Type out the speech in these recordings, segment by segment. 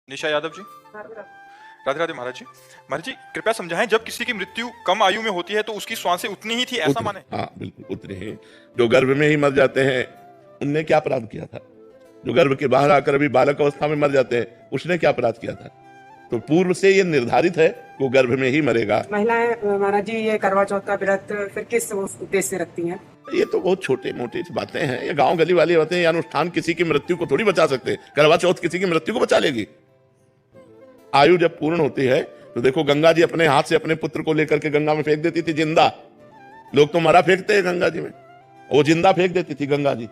निशा यादव जी। राधे राधे महाराज जी। महाराज जी कृपया समझाएं, जब किसी की मृत्यु कम आयु में होती है तो उसकी श्वासें उतनी ही थी, ऐसा माने? हाँ बिल्कुल उतने ही। जो गर्भ में ही मर जाते हैं उनने क्या अपराध किया था? जो गर्भ के बाहर आकर अभी बालक अवस्था में मर जाते हैं उसने क्या अपराध किया था? तो पूर्व से ये निर्धारित है वो गर्भ में ही मरेगा। महिलाएं महाराज जी ये करवा चौथ का व्रत फिर किस उद्देश्य से रखती हैं? ये तो बहुत छोटे मोटे बातें हैं, ये गांव गली वाली बातें हैं। ये अनुष्ठान किसी की मृत्यु को थोड़ी बचा सकते। करवा चौथ किसी की मृत्यु को बचा लेगी? आयु जब पूर्ण होती है तो देखो, गंगा जी अपने हाथ से अपने पुत्र को लेकर के गंगा में फेंक देती थी जिंदा। लोग तो मरा फेंकते हैं गंगा जी में, वो जिंदा फेंक देती थी गंगा जी।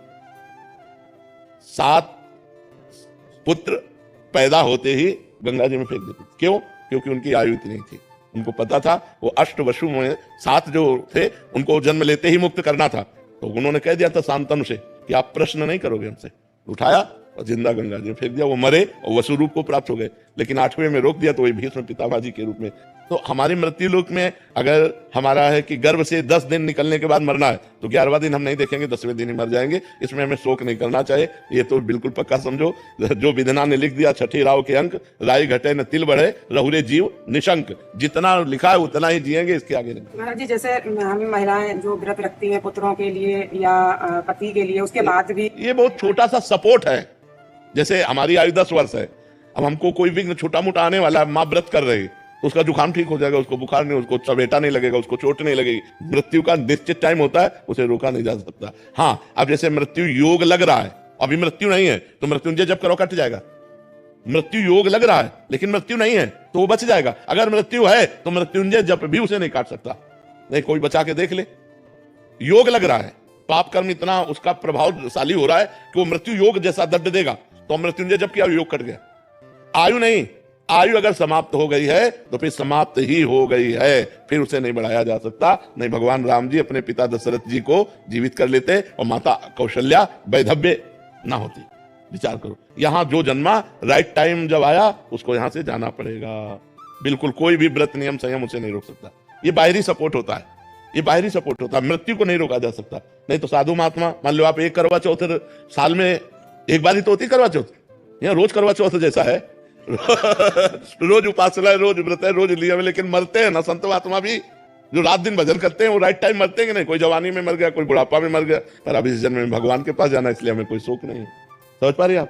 7 पुत्र पैदा होते ही गंगा जी में फेंक देती थी। क्यों? क्योंकि उनकी आयु इतनी थी। उनको पता था वो अष्टवसु में 7 जो थे उनको जन्म लेते ही मुक्त करना था। तो उन्होंने कह दिया था शांतनु से कि आप प्रश्न नहीं करोगे हमसे। उठाया और जिंदा गंगा जी में फेंक दिया। वो मरे और वसु रूप को प्राप्त हो गए। लेकिन 8वें में रोक दिया तो वही भीष्म पितामह जी के रूप में। तो हमारी मृत्यु लोक में अगर हमारा है कि गर्भ से 10 दिन निकलने के बाद मरना है तो 11वां दिन हम नहीं देखेंगे, 10वें दिन ही मर जाएंगे। इसमें हमें शोक नहीं करना चाहिए। ये तो बिल्कुल पक्का समझो, जो विधना ने लिख दिया 6ठे राव के अंक, राई घटे न तिल बढ़े रहुरे जीव निशंक। जितना लिखा है उतना ही जिएंगे, इसके आगे नहीं। महाराज जी जैसे हम महिलाएं जो व्रत रखती हैं पुत्रों के लिए या पति के लिए, उसके बाद भी ये बहुत छोटा सा सपोर्ट है। जैसे हमारी आयु 10 वर्ष है, अब हमको कोई विघ्न छोटा मोटा आने वाला है, माँ व्रत कर रही, उसका जुकाम ठीक हो जाएगा, उसको बुखार नहीं, उसको चबेटा नहीं लगेगा, उसको चोट नहीं लगेगी। मृत्यु का निश्चित टाइम होता है, उसे रोका नहीं जा सकता। हाँ, अब जैसे मृत्यु योग लग रहा है, अभी मृत्यु नहीं है तो मृत्युंजय जप करो कट जाएगा। मृत्यु योग लग रहा है लेकिन मृत्यु नहीं है तो वो बच जाएगा। अगर मृत्यु है तो मृत्युंजय जप भी उसे नहीं काट सकता। नहीं, कोई बचा के देख ले। योग लग रहा है, पाप कर्म इतना उसका प्रभावशाली हो रहा है कि वो मृत्यु योग जैसा दंड देगा। तो मृत्युंजय जब किया योग कट गया। आयु नहीं, आयु अगर समाप्त हो गई है तो फिर समाप्त ही हो गई है, फिर उसे नहीं बढ़ाया जा सकता। नहीं, भगवान राम जी अपने पिता दशरथ जी को जीवित कर लेते और माता कौशल्या वैधव्य ना होती। विचार करो, यहां जो जन्मा राइट टाइम जब आया उसको यहां से जाना पड़ेगा। बिल्कुल कोई भी व्रत नियम संयम उसे नहीं रोक सकता। ये बाहरी सपोर्ट होता है, ये बाहरी सपोर्ट होता है। मृत्यु को नहीं रोका जा सकता। नहीं तो साधु महात्मा, मान लो आप एक करवा चौथ साल में एक बार ही तो होती करवा चौथ, यहाँ रोज करवा चौथ जैसा है। रोज उपासना है, रोज व्रत है, रोज नियम है, लेकिन मरते हैं ना संत महात्मा भी। जो रात दिन भजन करते हैं वो राइट टाइम मरते हैं कि नहीं? कोई जवानी में मर गया, कोई बुढ़ापा में मर गया, पर अब इस जन्म में भगवान के पास जाना, इसलिए हमें कोई शोक नहीं है। समझ पा रही आप?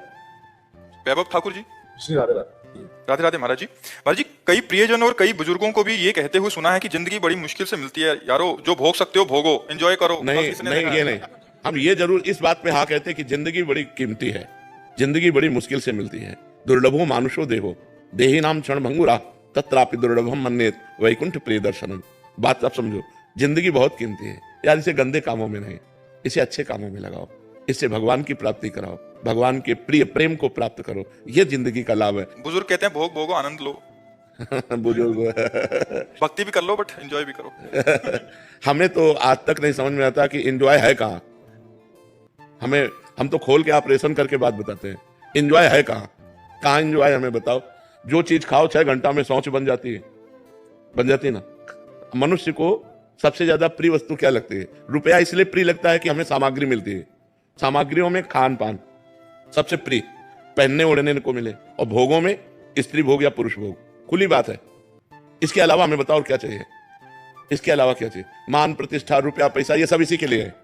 वैभव ठाकुर जी। श्री राधे राधे। राधे राधे महाराज जी। महाराज जी, कई प्रियजन और कई बुजुर्गों को भी ये कहते हुए सुना है कि जिंदगी बड़ी मुश्किल से मिलती है। यारो, जो भोग सकते हो भोगो, एंजॉय करो। नहीं नहीं, ये नहीं। हम ये जरूर इस बात पे हाँ कहते हैं कि जिंदगी बड़ी कीमती है, जिंदगी बड़ी मुश्किल से मिलती है। दुर्लभो मानुषो देहो देही नाम क्षण भंगुरा तत्रापि दुर्लभम मन्येत वैकुंठ प्रिय दर्शनम। बात आप समझो, जिंदगी बहुत कीमती है यार। इसे गंदे कामों में नहीं, इसे अच्छे कामों में लगाओ। इससे भगवान की प्राप्ति कराओ, भगवान के प्रिय प्रेम को प्राप्त करो। ये जिंदगी का लाभ है। बुजुर्ग कहते हैं भोग भोगो, आनंद लो। बुजुर्ग भक्ति भी कर लो बट एंजॉय भी करो। हमें तो आज तक नहीं समझ में आता कि एंजॉय है कहाँ। हम तो खोल के ऑपरेशन करके बात बताते हैं। एंजॉय है कहाँ? कहाँ एंजॉय? हमें बताओ। जो चीज खाओ 6 घंटा में शौच बन जाती है ना। मनुष्य को सबसे ज्यादा प्रिय वस्तु क्या लगती है? रुपया इसलिए प्रिय लगता है कि हमें सामग्री मिलती है। सामग्रियों में खान पान सबसे प्रिय, पहनने ओढ़ने को मिले, और भोगों में स्त्री भोग या पुरुष भोग। खुली बात है। इसके अलावा हमें बताओ क्या चाहिए? इसके अलावा क्या चाहिए? मान प्रतिष्ठा, रुपया, पैसा, ये सब इसी के लिए है।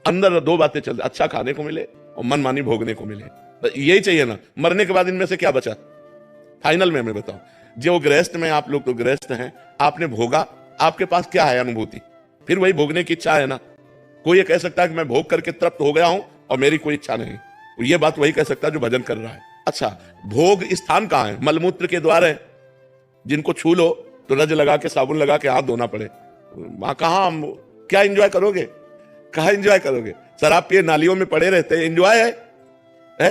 अंदर 2 बातें चलती, अच्छा खाने को मिले और मनमानी भोगने को मिले। यही चाहिए ना। मरने के बाद इनमें से क्या बचा? फाइनल में हमें बताओ। जो गृहस्थ में, आप लोग तो गृहस्थ हैं, आपने भोगा, आपके पास क्या है अनुभूति? फिर वही भोगने की इच्छा है ना। कोई ये कह सकता है कि मैं भोग करके तृप्त हो गया हूं और मेरी कोई इच्छा नहीं। ये बात वही कह सकता है जो भजन कर रहा है। अच्छा, भोग स्थान कहां है? मलमूत्र के द्वार है। जिनको छू लो तो रज लगा के, साबुन लगा के हाथ धोना पड़े। वहां कहां क्या एंजॉय करोगे? कहां एंजॉय करोगे? शराब पिए नालियों में पड़े रहते हैं, एंजॉय है?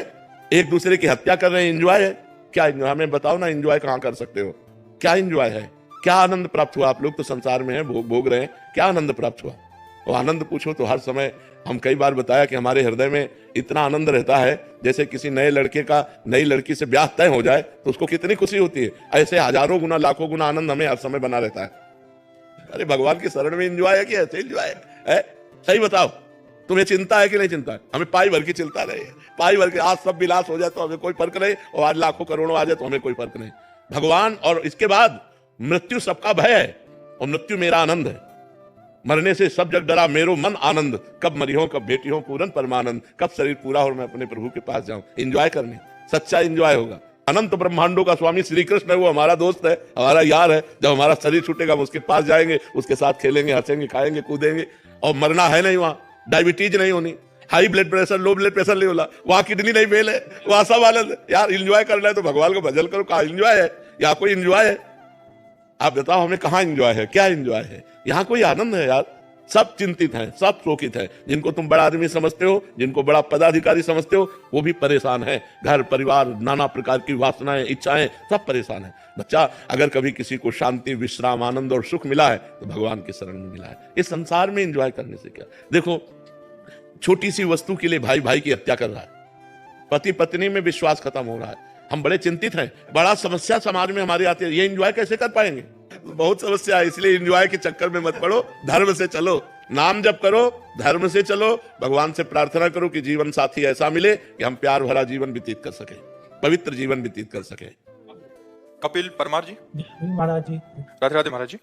एक दूसरे की हत्या कर रहे हैं, एंजॉय है? क्या एंजॉय? हमें बताओ ना, एंजॉय कहां कर सकते हो? क्या एंजॉय है? क्या आनंद प्राप्त हुआ? आप लोग तो संसार में हैं, भोग रहे हैं, क्या आनंद प्राप्त हुआ? और आनंद पूछो तो हर समय हम कई बार बताया कि हमारे हृदय में इतना आनंद रहता है जैसे किसी नए लड़के का नई लड़की से ब्याह तय हो जाए तो उसको कितनी खुशी होती है। ऐसे हजारों गुना लाखों गुना आनंद हमें हर समय बना रहता है। अरे भगवान की शरण में एंजॉय है कि ऐसे एंजॉय है? सही बताओ, तुम्हें चिंता है कि नहीं चिंता है? हमें पाई भर की चिंता नहीं है। पाई भर के आज सब विलास हो जाए तो हमें कोई फर्क नहीं, और आज लाखों करोड़ों आ जाए तो हमें कोई फर्क नहीं। भगवान, और इसके बाद मृत्यु सबका भय है और मृत्यु मेरा आनंद है। मरने से सब जग डरा मेरो मन आनंद, कब मरी हो कब बेटी हो पूरन परमानंद, कब शरीर पूरा हो और मैं अपने प्रभु के पास जाऊं। एंजॉय करने, सच्चा एंजॉय होगा। अनंत ब्रह्मांडों का स्वामी श्री कृष्ण है, वो हमारा दोस्त है, हमारा यार है। जब हमारा शरीर छूटेगा हम उसके पास जाएंगे, उसके साथ खेलेंगे, हंसेंगे, खाएंगे, कूदेंगे। और मरना है नहीं, वहां डायबिटीज नहीं होनी, high blood pressure, low blood pressure नहीं होला, वहां किडनी नहीं फेल है, वहां सब आनंद। यार एंजॉय करना है तो भगवान को भजन करो। कहाँ एंजॉय है? यहाँ कोई एंजॉय है? आप बताओ हमें, कहाँ एंजॉय है? क्या एंजॉय है? यहाँ कोई आनंद है यार? सब चिंतित हैं, सब शोकित हैं। जिनको तुम बड़ा आदमी समझते हो, जिनको बड़ा पदाधिकारी समझते हो, वो भी परेशान है। घर परिवार, नाना प्रकार की वासनाएं, इच्छाएं, सब परेशान है। बच्चा, अगर कभी किसी को शांति, विश्राम, आनंद और सुख मिला है तो भगवान के शरण में मिला है। इस संसार में एंजॉय करने से क्या? देखो, छोटी सी वस्तु के लिए भाई भाई की हत्या कर रहा है, पति पत्नी में विश्वास खत्म हो रहा है। हम बड़े चिंतित हैं, बड़ा समस्या समाज में हमारी आती है। ये एंजॉय कैसे कर पाएंगे? बहुत समस्या है। इसलिए एंजॉय के चक्कर में मत पड़ो, धर्म से चलो, नाम जप करो, धर्म से चलो, भगवान से प्रार्थना करो कि जीवन साथी ऐसा मिले कि हम प्यार भरा जीवन व्यतीत कर सके, पवित्र जीवन व्यतीत कर सके। कपिल परमार जी। महाराज जी, राधे राधे महाराज जी।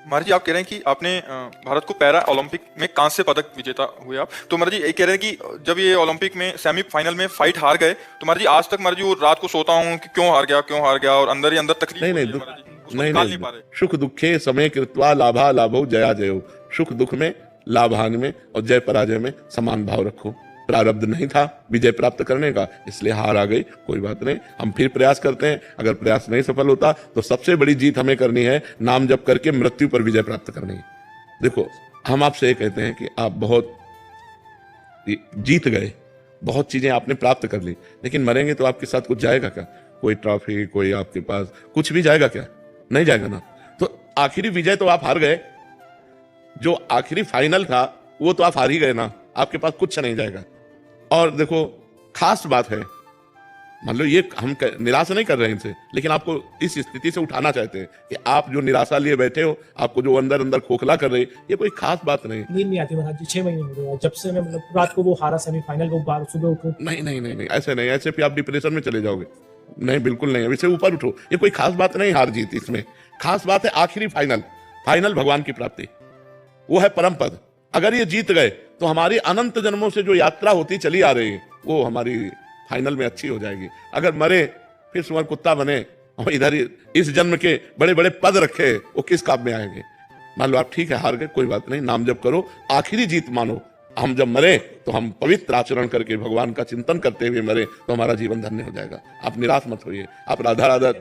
महाराज जी, आप कह रहे हैं कि आपने भारत को पैरा ओलंपिक में कांस्य पदक विजेता हुए आप, तो महाराज जी ये कह रहे हैं कि जब ये ओलंपिक में सेमीफाइनल में फाइट हार गए तो महाराज जी आज तक महाराज जी वो रात को सोता हूँ कि क्यों हार गया, और अंदर ही अंदर तकलीफ नहीं नहीं, होती है महाराज जी, उसको नहीं निकाल नहीं, पा रहे। सुख दुखे समय कृत्वा लाभा लाभो जया जयो। सुख दुख में, लाभ हानि में और जय पराजय में समान भाव रखो। प्रारब्ध नहीं था विजय प्राप्त करने का, इसलिए हार आ गई, कोई बात नहीं, हम फिर प्रयास करते हैं। अगर प्रयास नहीं सफल होता तो सबसे बड़ी जीत हमें करनी है, नाम जप करके मृत्यु पर विजय प्राप्त करनी है। देखो, हम आपसे ये कहते हैं कि आप बहुत जीत गए, बहुत चीजें आपने प्राप्त कर ली, लेकिन मरेंगे तो आपके साथ कुछ जाएगा क्या? कोई ट्रॉफी, कोई आपके पास कुछ भी जाएगा क्या? नहीं जाएगा ना। तो आखिरी विजय तो आप हार गए, जो आखिरी फाइनल था वो तो आप हार ही गए ना, आपके पास कुछ नहीं जाएगा। और देखो, खास बात है, मान लो ये हम निराशा नहीं कर रहे हैं इनसे, लेकिन आपको इस स्थिति से उठाना चाहते हैं कि आप जो निराशा लिए बैठे हो, आपको जो अंदर अंदर खोखला कर रही है, ये कोई खास बात नहीं। नींद नहीं आती महाराज जी, 6 महीने हो गए जब से मैं मतलब रात को वो हारा सेमीफाइनल, वो बार सुबह उठूं। नहीं नहीं नहीं नहीं, ऐसे नहीं, ऐसे फिर आप डिप्रेशन में चले जाओगे। नहीं, बिल्कुल नहीं, अभी से ऊपर उठो। ये कोई खास बात नहीं हार जीत, इसमें खास बात है आखिरी फाइनल भगवान की प्राप्ति, वो है परम पद। अगर ये जीत गए तो हमारी अनंत जन्मों से जो यात्रा होती चली आ रही है वो हमारी फाइनल में अच्छी हो जाएगी। अगर मरे फिर सुअर कुत्ता बने और इधर इस जन्म के बड़े बड़े पद रखे, वो किस काम में आएंगे? मान लो आप ठीक है हार गए, कोई बात नहीं, नाम जप करो, आखिरी जीत मानो। हम जब मरे तो हम पवित्र आचरण करके भगवान का चिंतन करते हुए मरे तो हमारा जीवन धन्य हो जाएगा। आप निराश मत होइए, आप राधा राधा।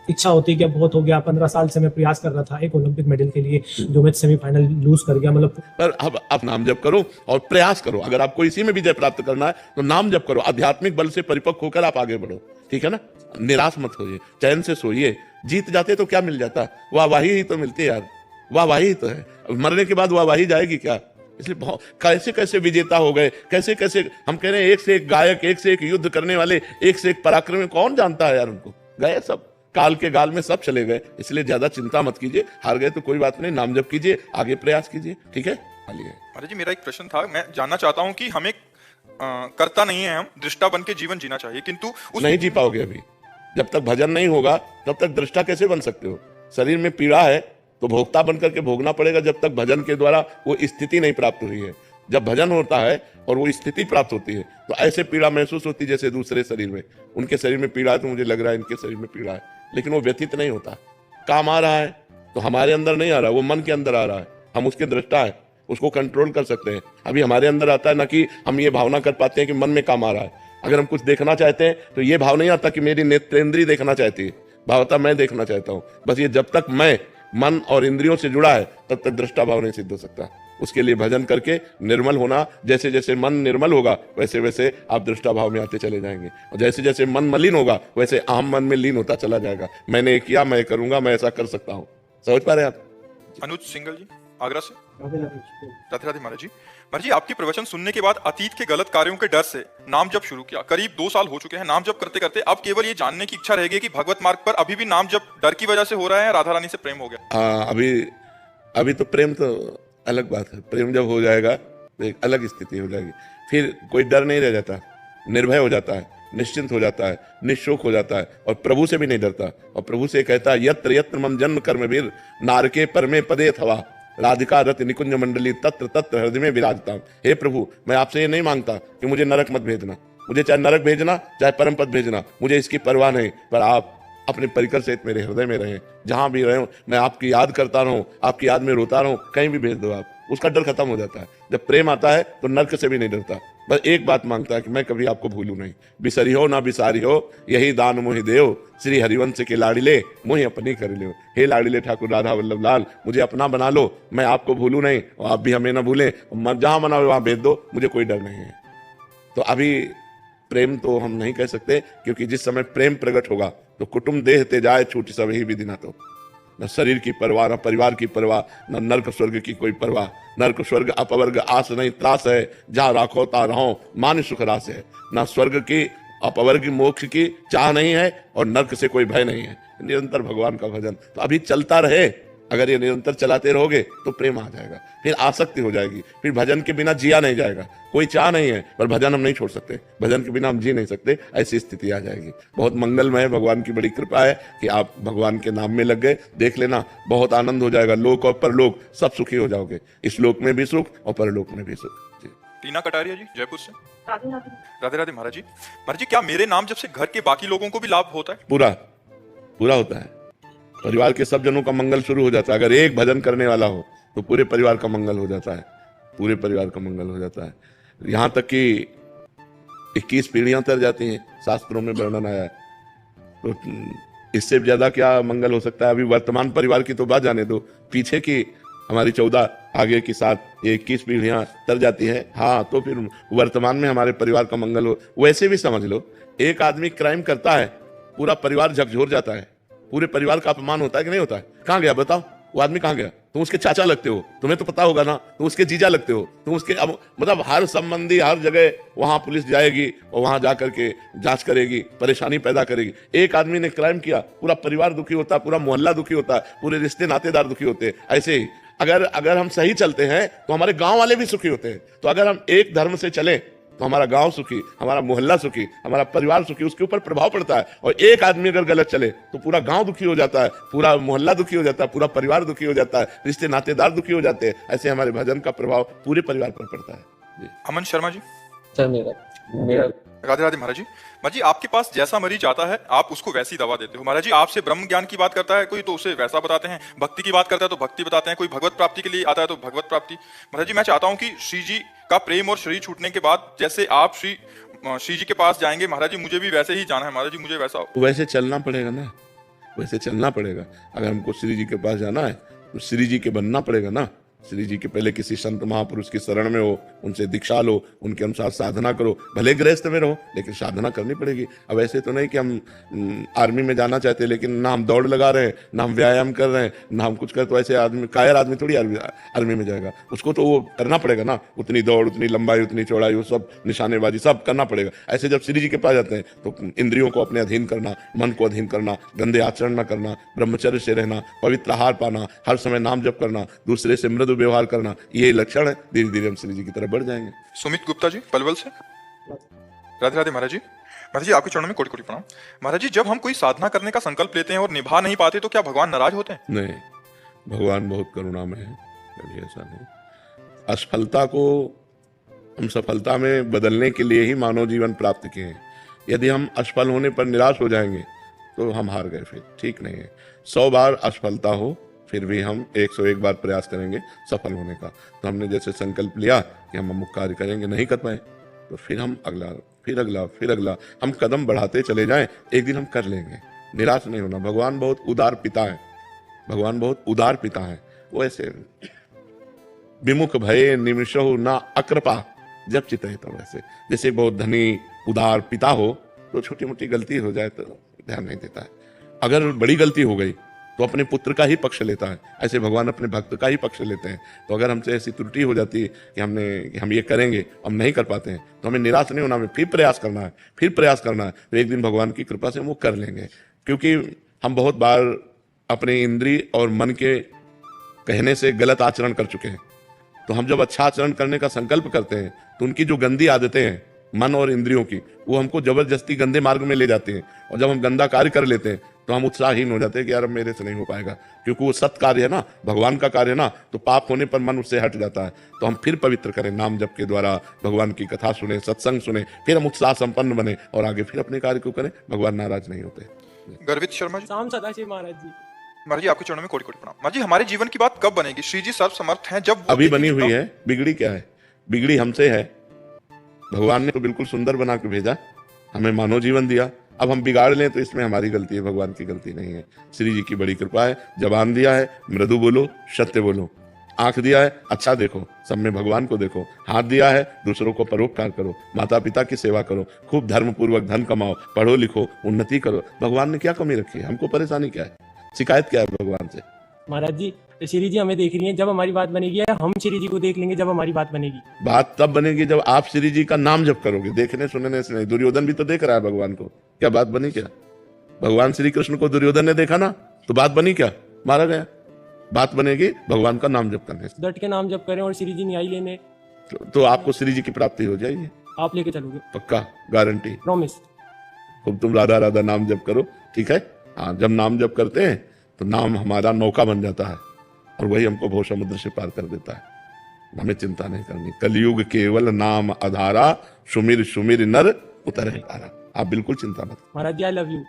इच्छा होती है कि अब बहुत हो गया, 15 साल से मैं प्रयास कर रहा था एक ओलंपिक मेडल के लिए, जो मैं सेमीफाइनल लूज कर गया, मतलब। पर अब आप नाम जप करो और प्रयास करो। अगर आपको इसी में विजय प्राप्त करना है तो नाम जप करो, आध्यात्मिक बल से परिपक्व होकर आप आगे बढ़ो, ठीक है ना? निराश मत होइए, चैन से सोइए। जीत जाते तो क्या मिल जाता? वाहवाही ही तो मिलती है यार, वाहवाही तो है। मरने के बाद वाहवाही जाएगी क्या? इसलिए बहुत कैसे कैसे विजेता हो गए, कैसे कैसे हम कह रहे हैं, एक से एक गायक, एक से एक युद्ध करने वाले, एक से एक पराक्रमी, कौन जानता है यार उनको? गए सब, काल के गाल में सब चले गए। इसलिए ज्यादा चिंता मत कीजिए, हार गए तो कोई बात नहीं, नाम जप कीजिए, आगे प्रयास कीजिए, ठीक है? महाराज जी, मेरा एक प्रश्न था, मैं जानना चाहता हूँ कि हमें करता नहीं है, हम दृष्टा बन के जीवन जीना चाहिए, किंतु नहीं जी पाओगे अभी। जब तक भजन नहीं होगा तब तक दृष्टा कैसे बन सकते हो? शरीर में पीड़ा है तो भोक्ता बन करके भोगना पड़ेगा, जब तक भजन के द्वारा वो स्थिति नहीं प्राप्त हुई है। जब भजन होता है और वो स्थिति प्राप्त होती है तो ऐसे पीड़ा महसूस होती है जैसे दूसरे शरीर में। उनके शरीर में पीड़ा है तो मुझे लग रहा है इनके शरीर में पीड़ा है, लेकिन वो व्यतीत नहीं होता। काम आ रहा है तो हमारे अंदर नहीं आ रहा, वो मन के अंदर आ रहा है, हम उसके दृष्टा है, उसको कंट्रोल कर सकते हैं। अभी हमारे अंदर आता है ना कि हम ये भावना कर पाते हैं कि मन में काम आ रहा है। अगर हम कुछ देखना चाहते हैं तो ये भाव नहीं आता कि मेरी नेत्रेंद्रिय देखना चाहती है, भाव आता मैं देखना चाहता हूँ। बस ये जब तक मैं मन और इंद्रियों से जुड़ा है तब तक दृष्टा भाव नहीं सिद्ध हो सकता। उसके लिए भजन करके निर्मल होना, जैसे जैसे मन निर्मल होगा वैसे वैसे आप दृष्टा भाव में आते चले जाएंगे, और जैसे जैसे मन मलिन होगा वैसे आम मन में लीन होता चला जाएगा। मैंने किया, मैं करूंगा, मैं ऐसा कर सकता हूँ। समझ पा रहे हैं आप? अनुज सिंगल जी, आगरा से। राधे राधे राधे महाराज जी। महाराज जी, आपके प्रवचन सुनने के बाद अतीत के गलत कार्यों के डर से नाम जप शुरू किया। करीब 2 साल हो चुके हैं नाम जप करते करते। अब केवल ये जानने की इच्छा रह गई कि भगवत मार्ग पर अभी भी नाम जप डर की वजह से हो रहा है, राधा रानी से प्रेम हो गया? हाँ, अभी तो प्रेम तो अलग बात है। प्रेम जब हो जाएगा तो एक अलग स्थिति हो जाएगी, फिर कोई डर नहीं रह जाता। निर्भय हो जाता है, निश्चिंत हो जाता है, निशोक हो जाता है और प्रभु से भी नहीं डरता। और प्रभु से कहता है यत्र यत्र मम जन्म कर्म वीर नारके परमे पदे थवा राधिका रथ निकुंज मंडली तत्र तत्र हृदय में विराजता हूं। हे प्रभु, मैं आपसे ये नहीं मांगता कि मुझे नरक मत भेजना, मुझे चाहे नरक भेजना चाहे परम पद भेजना, मुझे इसकी परवाह नहीं, पर आप अपने परिकर सहित मेरे हृदय में रहें, जहां भी रहे मैं आपकी याद करता रहूं, आपकी याद में रोता रहूं, कहीं भी भेज दो आप। उसका डर खत्म हो जाता है। जब प्रेम आता है तो नरक से भी नहीं डरता, बस एक बात मांगता है कि मैं कभी आपको भूलूं नहीं। बिसरी हो ना बिसारी हो यही दान मोहि देव, श्री हरिवंश के लाडिले मोहि अपनी कर लियो। हे लाडिले ठाकुर राधा वल्लभ लाल, मुझे अपना बना लो, मैं आपको भूलूं नहीं और आप भी हमें ना भूलें। जहां मना हो वहां भेज दो, मुझे कोई डर नहीं है। तो अभी प्रेम तो हम नहीं कह सकते, क्योंकि जिस समय प्रेम प्रकट होगा तो कुटुंब देह ते जाए छूट सब ही विधि ना। तो न शरीर की परवाह, न परिवार की परवाह, न नरक स्वर्ग की कोई परवाह। नरक स्वर्ग अपवर्ग आस नहीं त्रास है, जहां राखो ता रहो मान सुख रास है। न स्वर्ग की अपवर्ग मोक्ष की चाह नहीं है और नरक से कोई भय नहीं है। निरंतर भगवान का भजन तो अभी चलता रहे। अगर ये निरंतर चलाते रहोगे तो प्रेम आ जाएगा, फिर आसक्ति हो जाएगी, फिर भजन के बिना जिया नहीं जाएगा। कोई चाह नहीं है पर भजन हम नहीं छोड़ सकते, भजन के बिना हम जी नहीं सकते, ऐसी स्थिति आ जाएगी। बहुत मंगलमय है, भगवान की बड़ी कृपा है कि आप भगवान के नाम में लग गए। देख लेना, बहुत आनंद हो जाएगा, लोक और परलोक सब सुखी हो जाओगे, इस लोक में भी सुख और परलोक में भी सुख। जी। टीना कटारिया जी जयपुर से। राधे राधे महाराज जी। महाराज जी, क्या मेरे नाम जब से घर के बाकी लोगों को भी लाभ होता है? पूरा पूरा होता है, परिवार के सब जनों का मंगल शुरू हो जाता है। अगर एक भजन करने वाला हो तो पूरे परिवार का मंगल हो जाता है, पूरे परिवार का मंगल हो जाता है। यहां तक कि 21 पीढ़ियां तर जाती हैं, शास्त्रों में वर्णन आया है। तो इससे ज्यादा क्या मंगल हो सकता है? अभी वर्तमान परिवार की तो बात जाने दो, पीछे की हमारी 14 आगे की 7 ये 21 पीढ़ियां तर जाती हैं। हाँ, तो फिर वर्तमान में हमारे परिवार का मंगल हो। वैसे भी समझ लो, एक आदमी क्राइम करता है, पूरा परिवार झकझोर जाता है, पूरे परिवार का अपमान होता है कि नहीं होता है? कहां गया बताओ, वो आदमी कहां गया? तुम उसके चाचा लगते हो, तुम्हें तो पता होगा ना, तुम उसके जीजा लगते हो, तुम उसके मतलब हर संबंधी हर जगह वहां पुलिस जाएगी और वहां जाकर के जांच करेगी, परेशानी पैदा करेगी। एक आदमी ने क्राइम किया, पूरा परिवार दुखी होता है, पूरा मोहल्ला दुखी होता है, पूरे रिश्ते नातेदार दुखी होते हैं। ऐसे ही अगर हम सही चलते हैं तो हमारे गांव वाले भी सुखी होते हैं। तो अगर हम एक धर्म से चले तो हमारा गांव सुखी, हमारा मोहल्ला सुखी, हमारा परिवार सुखी, उसके ऊपर प्रभाव पड़ता है। और एक आदमी अगर गलत चले तो पूरा गांव दुखी हो जाता है, पूरा मोहल्ला दुखी हो जाता है, पूरा परिवार दुखी हो जाता है, रिश्ते नातेदार दुखी हो जाते हैं। ऐसे हमारे भजन का प्रभाव पूरे परिवार पर पड़ता है। जी। अमन शर्मा जी। सर मेरा राधे राधे महाराज जी। महाराज जी, आपके पास जैसा मरीज आता है आप उसको वैसी दवा देते हो। महाराज जी, आपसे ब्रह्म ज्ञान की बात करता है कोई तो उसे वैसा बताते हैं, भक्ति की बात करता है तो भक्ति बताते हैं, कोई भगवत प्राप्ति के लिए आता है तो भगवत प्राप्ति। महाराज जी, मैं चाहता हूँ कि श्री जी का प्रेम और शरीर छूटने के बाद जैसे आप श्री जी के पास जाएंगे, महाराज जी मुझे भी वैसे ही जाना है। महाराज जी, मुझे वैसे चलना पड़ेगा ना, वैसे चलना पड़ेगा। अगर हमको श्री जी के पास जाना है तो श्री जी के बनना पड़ेगा ना। श्री जी के पहले किसी संत महापुरुष की शरण में हो, उनसे दीक्षा लो, उनके अनुसार साधना करो। भले गृहस्थ में रहो लेकिन साधना करनी पड़ेगी। अब ऐसे तो नहीं कि हम आर्मी में जाना चाहते हैं लेकिन ना हम दौड़ लगा रहे हैं, ना हम व्यायाम कर रहे हैं, ना हम कुछ करते। तो ऐसे आदमी कायर आदमी थोड़ी आर्मी में जाएगा, उसको तो वो करना पड़ेगा ना, उतनी दौड़, उतनी लंबाई, उतनी चौड़ाई, वो सब निशानेबाजी सब करना पड़ेगा। ऐसे जब श्री जी के पास जाते हैं तो इंद्रियों को अपने अधीन करना, मन को अधीन करना, गंदे आचरण न करना, ब्रह्मचर्य से रहना, पवित्र आहार पाना, हर समय नाम जप करना, दूसरे से मृदु व्यवहार करना, ये लक्षण है। धीरे धीरे हम श्री जी की तरफ बढ़ जाएंगे। सुमित गुप्ता जी पलवल से। राधे राधे महाराज जी। महाराज जी, आपके चरणों में कोटि कोटि प्रणाम। महाराज जी, जब हम कोई साधना करने का संकल्प लेते हैं और निभा नहीं पाते तो क्या भगवान नाराज होते हैं? नहीं, भगवान बहुत करुणामय है, कभी ऐसा नहीं। असफलता को हम सफलता में बदलने के लिए ही मानव जीवन प्राप्त किए हैं। यदि हम असफल होने पर निराश हो जाएंगे तो हम हार गए, फिर ठीक नहीं है। 100 बार असफलता हो फिर भी हम 101 बार प्रयास करेंगे सफल होने का। तो हमने जैसे संकल्प लिया कि हम अमुक कार्य करेंगे, नहीं कर पाए तो फिर हम अगला, फिर अगला, फिर अगला, हम कदम बढ़ाते चले जाएं, एक दिन हम कर लेंगे। निराश नहीं होना। भगवान बहुत उदार पिता है, भगवान बहुत उदार पिता है। वो ऐसे विमुख भये निमिषहु ना अकृपा जब चित है। तो वैसे जैसे बहुत धनी उदार पिता हो तो छोटी मोटी गलती हो जाए तो ध्यान नहीं देता है, अगर बड़ी गलती हो गई तो अपने पुत्र का ही पक्ष लेता है। ऐसे भगवान अपने भक्त का ही पक्ष लेते हैं। तो अगर हमसे ऐसी त्रुटि हो जाती है कि हम ये करेंगे, हम नहीं कर पाते हैं, तो हमें निराश नहीं होना, हमें फिर प्रयास करना है, फिर प्रयास करना है। तो एक दिन भगवान की कृपा से हम वो कर लेंगे। क्योंकि हम बहुत बार अपने इंद्रिय और मन के कहने से गलत आचरण कर चुके हैं। तो हम जब अच्छा आचरण करने का संकल्प करते हैं तो उनकी जो गंदी आदतें हैं मन और इंद्रियों की, वो हमको जबरदस्ती गंदे मार्ग में ले जाते हैं। और जब हम गंदा कार्य कर लेते हैं तो हम उत्साहहीन हो जाते हैं कि यार अब मेरे से नहीं हो पाएगा, क्योंकि वो सत्य कार्य है ना, भगवान का कार्य है ना, तो पाप होने पर मन उससे हट जाता है। तो हम फिर पवित्र करें, नाम जप के द्वारा भगवान की कथा सुने, सत्संग सुने, फिर हम उत्साह संपन्न बने और आगे फिर अपने कार्य को करें। भगवान नाराज नहीं होते। गर्वित शर्मा जी। शाम सदाशिव महाराज जी। महाराज जी आपके चरणों में कोटि कोटि प्रणाम। महाराज जी हमारे जीवन की बात कब बनेगी? श्री जी सर्वसमर्थ हैं, जब वो अभी देखेंगे बनी हुई तब। है, बिगड़ी क्या है? बिगड़ी हमसे है। भगवान ने तो बिल्कुल सुंदर बना के भेजा, हमें मानव जीवन दिया, अब हम बिगाड़ लें तो इसमें हमारी गलती है, भगवान की गलती नहीं है। श्री जी की बड़ी कृपा है। जबान दिया है, मृदु बोलो, सत्य बोलो। आंख दिया है, अच्छा देखो, सब में भगवान को देखो। हाथ दिया है, दूसरों को परोपकार करो, माता पिता की सेवा करो, खूब धर्म पूर्वक धन कमाओ, पढ़ो लिखो, उन्नति करो। भगवान ने क्या कमी रखी है? हमको परेशानी क्या है? शिकायत क्या है भगवान से? महाराज जी श्री जी हमें देख रही है, जब हमारी बात बनेगी, या हम श्री जी को देख लेंगे जब हमारी बात बनेगी। बात तब बनेगी जब आप श्री जी का नाम जप करोगे, देखने सुनने से नहीं। दुर्योधन भी तो देख रहा है भगवान को, क्या बात बनी क्या? भगवान श्री कृष्ण को दुर्योधन ने देखा ना, तो बात बनी क्या? मारा गया। बात बनेगी भगवान का नाम जप करने से। डट के नाम जप करें और श्री जी न्याय लेने, तो आपको श्री जी की प्राप्ति हो जाएगी, आप लेके चलोगे, पक्का, गारंटी। प्रॉमिस। खूब तुम राधा राधा नाम जप करो, ठीक है? हाँ, जब नाम जप करते हैं तो नाम हमारा नौका बन जाता है और वही हमको भव समुद्र से पार कर देता है। हमें चिंता नहीं करनी। कलयुग केवल नाम आधारा, सुमिर सुमिर नर उतरे पारा। आप बिल्कुल चिंता मत। महाराज जी आई लव यू।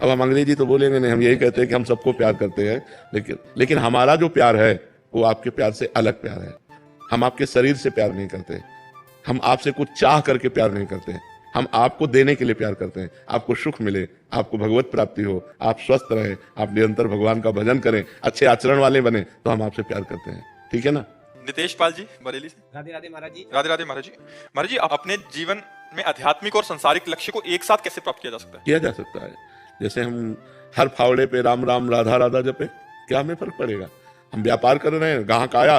अब हम अंग्रेजी तो बोलेंगे नहीं, हम यही कहते हैं कि हम सबको प्यार करते हैं, लेकिन हमारा जो प्यार है वो आपके प्यार से अलग प्यार है। हम आपके शरीर से प्यार नहीं करते, हम आपसे कुछ चाह करके प्यार नहीं करते, हम आपको देने के लिए प्यार करते हैं। आपको सुख मिले, आपको भगवत प्राप्ति हो, आप स्वस्थ रहे, आप निरंतर भगवान का भजन करें, अच्छे आचरण वाले बने, तो हम आपसे प्यार करते हैं, ठीक है ना? नितेश पाल जी बरेली से। राधे राधे महाराज जी। राधे राधे महाराज जी। महाराज जी आप अपने जीवन में आध्यात्मिक और संसारिक लक्ष्य को एक साथ कैसे प्राप्त किया जा सकता है? किया जा सकता है। जैसे हम हर फावड़े पे राम राम राधा राधा जपे, क्या हमें फर्क पड़ेगा? हम व्यापार कर रहे हैं, ग्राहक आया